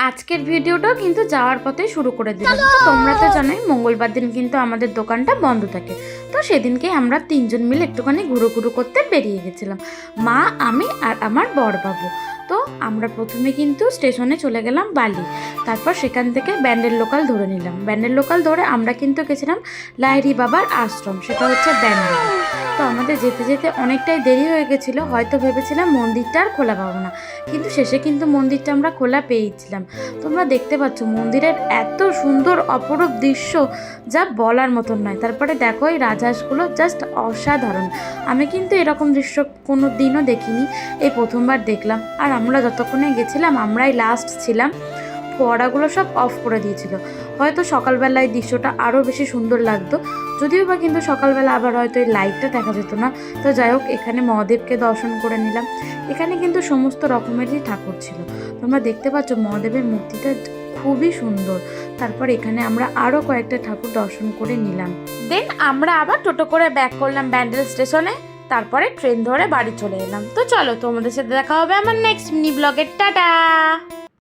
আজকের ভিডিওটাও কিন্তু যাওয়ার পথে শুরু করে দিলাম। তো তোমরা তো জানোই মঙ্গলবার দিন কিন্তু আমাদের দোকানটা বন্ধ থাকে। তো সেদিনকে আমরা তিনজন মিলে একটুখানি ঘুরু করতে বেরিয়ে গেছিলাম, মা, আমি আর আমার বড়বাবু। তো আমরা প্রথমে কিন্তু স্টেশনে চলে গেলাম বালি, তারপর সেখান থেকে ব্যান্ডেল লোকাল ধরে নিলাম। ব্যান্ডেল লোকাল ধরে আমরা কিন্তু গেছিলাম লাহিড়ী বাবার আশ্রম, সেটা হচ্ছে ব্যান্ডেল। তো আমাদের যেতে যেতে অনেকটাই দেরি হয়ে গেছিলো, হয়তো ভেবেছিলাম মন্দিরটা আর খোলা পাবো না, কিন্তু শেষে কিন্তু মন্দিরটা আমরা খোলা পেয়েছিলাম। তোমরা দেখতে পাচ্ছ মন্দিরের এত সুন্দর অপরূপ দৃশ্য, যা বলার মতন নয়। তারপরে দেখো এই রাজহাঁসগুলো জাস্ট অসাধারণ। আমি কিন্তু এরকম দৃশ্য কোনো দিনও দেখিনি, এই প্রথমবার দেখলাম। আর আমরা যতক্ষণে গেছিলাম আমরাই লাস্ট ছিলাম, ফোয়ারাগুলো সব অফ করে দিয়েছিল। হয়তো সকালবেলায় দৃশ্যটা আরও বেশি সুন্দর লাগতো, যদিও বা কিন্তু সকালবেলা আবার হয়তো এই লাইটটা দেখা যেত না। তো যাই হোক, এখানে মহাদেবকে দর্শন করে নিলাম। এখানে কিন্তু সমস্ত রকমেরই ঠাকুর ছিল, তোমরা দেখতে পাচ্ছ মহাদেবের মূর্তিটা খুবই সুন্দর। তারপর এখানে আমরা আরও কয়েকটা ঠাকুর দর্শন করে নিলাম। দেন আমরা আবার টোটো করে ব্যাক করলাম ব্যান্ডেল স্টেশনে, তারপরে ট্রেন ধরে বাড়ি চলে এলাম। তো চলো, তোমাদের সাথে দেখা হবে আমার নেক্সট মিনি ব্লগের। টাটা।